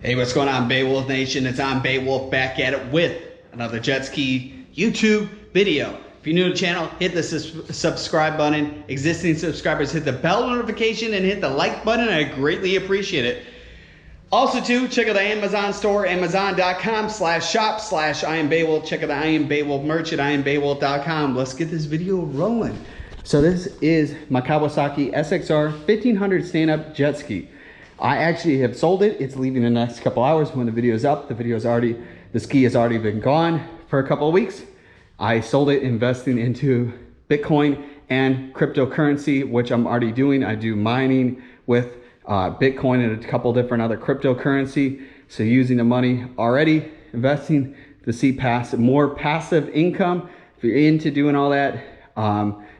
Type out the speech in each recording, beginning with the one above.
Hey, what's going on, Beowulf Nation? It's on Beowulf back at it with another Jetski YouTube video. If you're new to the channel, hit the subscribe button. Existing subscribers, hit the bell notification and hit the like button. I greatly appreciate it. Also, too, check out the Amazon store, amazon.com/shop/IamBeowulf. Check out the I Am Beowulf merch at IamBeowulf.com. Let's get this video rolling. So this is my Kawasaki SX-R 1500 stand-up jet ski. I actually have sold it. It's leaving in the next couple hours when the video is up. The ski has already been gone for a couple of weeks. I sold it investing into Bitcoin and cryptocurrency, which I'm already doing. I do mining with Bitcoin and a couple different other cryptocurrency. So using the money already, investing to see more passive income. If you're into doing all that,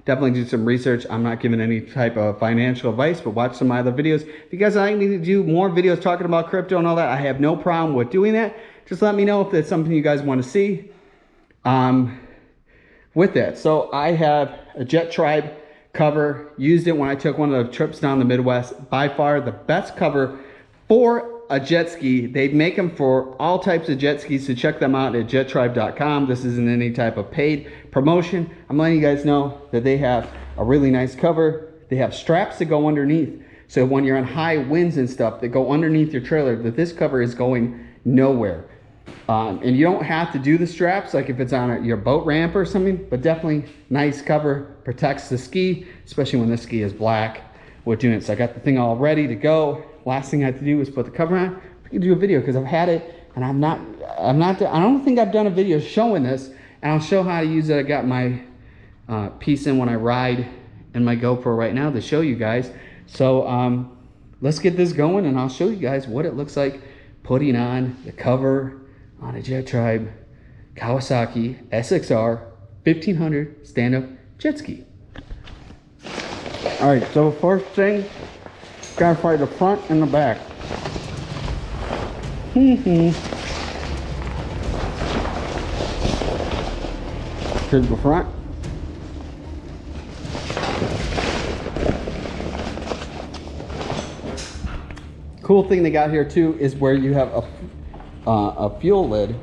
definitely do some research. I'm not giving any type of financial advice, but watch some of my other videos. If you guys like me to do more videos talking about crypto and all that, I have no problem with doing that. Just let me know if that's something you guys want to see. With that, so I have a Jettribe cover. Used it when I took one of the trips down the Midwest. By far the best cover for a jet ski. They make them for all types of jet skis, so check them out at jettribe.com. This isn't any type of paid promotion. I'm letting you guys know that they have a really nice cover. They have straps that go underneath, so when you're on high winds and stuff that go underneath your trailer, that this cover is going nowhere. And you don't have to do the straps like if it's on your boat ramp or something, but definitely nice cover, protects the ski, especially when this ski is black with doing it. So I got the thing all ready to go. Last thing I have to do is put the cover on. I can do a video because I've had it and I don't think I've done a video showing this, and I'll show how to use it. I got my piece in when I ride in my GoPro right now to show you guys. So let's get this going and I'll show you guys what it looks like putting on the cover on a Jettribe Kawasaki SX-R 1500 stand-up jet ski. All right, so first thing, gotta find the front and the back. Here's the front. Cool thing they got here too is where you have a fuel lid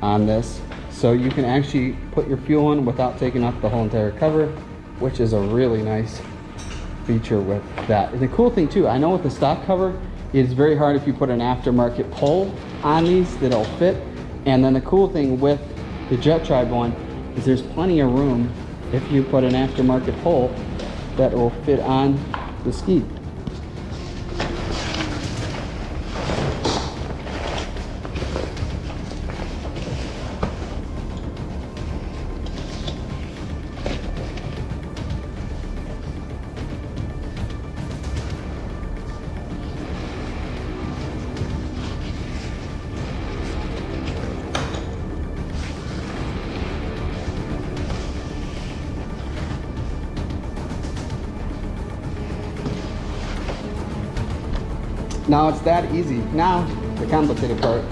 on this, so you can actually put your fuel in without taking off the whole entire cover, which is a really nice feature with that. And the cool thing too, I know with the stock cover, it's very hard if you put an aftermarket pole on these that it'll fit. And then the cool thing with the Jettribe one is there's plenty of room if you put an aftermarket pole that will fit on the ski. Now it's that easy. Now the complicated part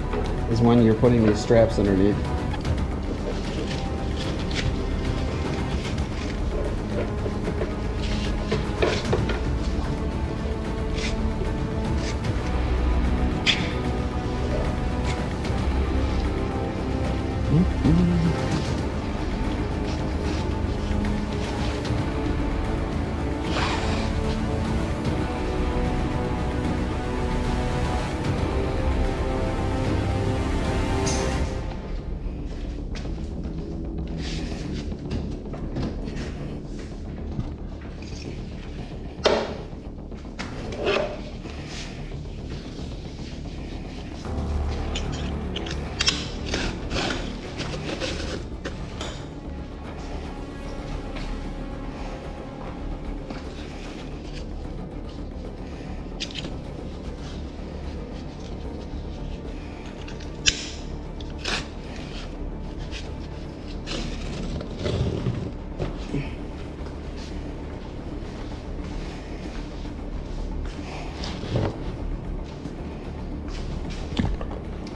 is when you're putting these straps underneath.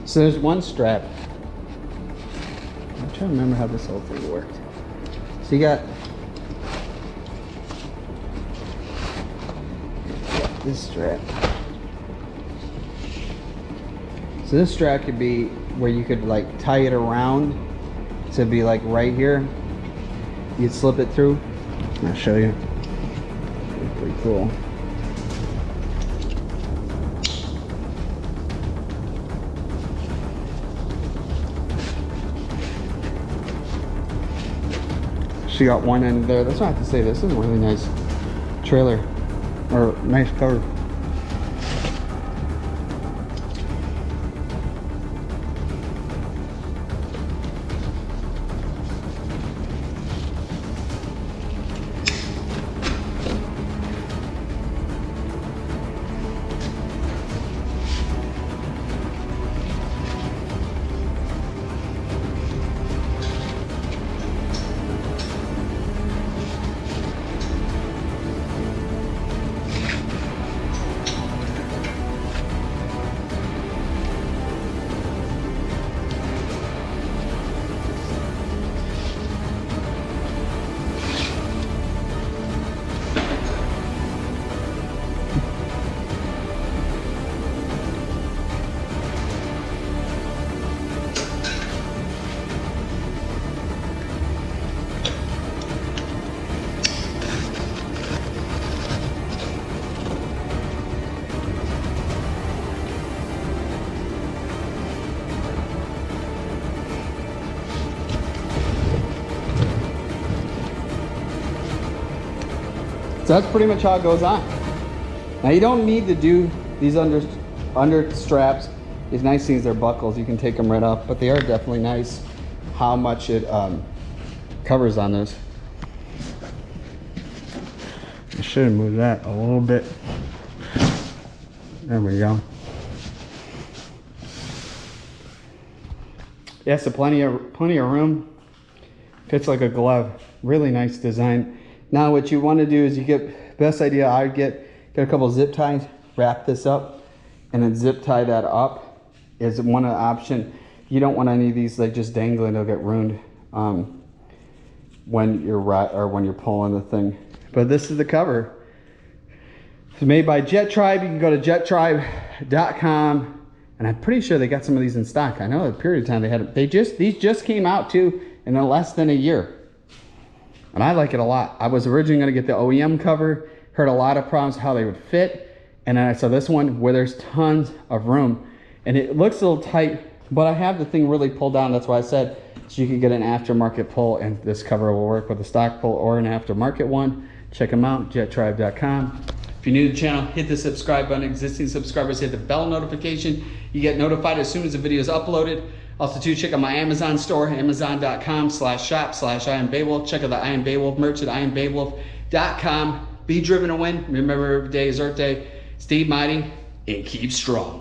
So there's one strap. I'm trying to remember how this whole thing worked. So you got this strap. So this strap could be where you could like tie it around. So it'd be like right here. You'd slip it through. I'll show you. Pretty cool. She got one end there. That's what I have to say. This is a really nice trailer, or nice cover. So that's pretty much how it goes on. Now you don't need to do these under straps. These nice things, they're buckles. You can take them right off, but they are definitely nice. How much it covers on those. I should have moved that a little bit. There we go. Yeah, so plenty of room. Fits like a glove. Really nice design. Now what you want to do is you get, best idea I'd get a couple zip ties, wrap this up, and then zip tie that up is one option. You don't want any of these like just dangling, they'll get ruined when you're pulling the thing. But this is the cover. It's made by Jettribe. You can go to jettribe.com, and I'm pretty sure they got some of these in stock. I know a period of time they had these just came out too in less than a year. And I like it a lot. I was originally gonna get the OEM cover, heard a lot of problems how they would fit, and then I saw this one where there's tons of room. And it looks a little tight, but I have the thing really pulled down. That's why I said, so you can get an aftermarket pull, and this cover will work with a stock pull or an aftermarket one. Check them out, jettribe.com. If you're new to the channel, hit the subscribe button. Existing subscribers, hit the bell notification. You get notified as soon as the video is uploaded. Also, too, check out my Amazon store, amazon.com/shop/IamBeowulf. Check out the I Am Beowulf merch at IamBeowulf.com. Be driven to win. Remember, every day is Earth Day. Stay mighty and keep strong.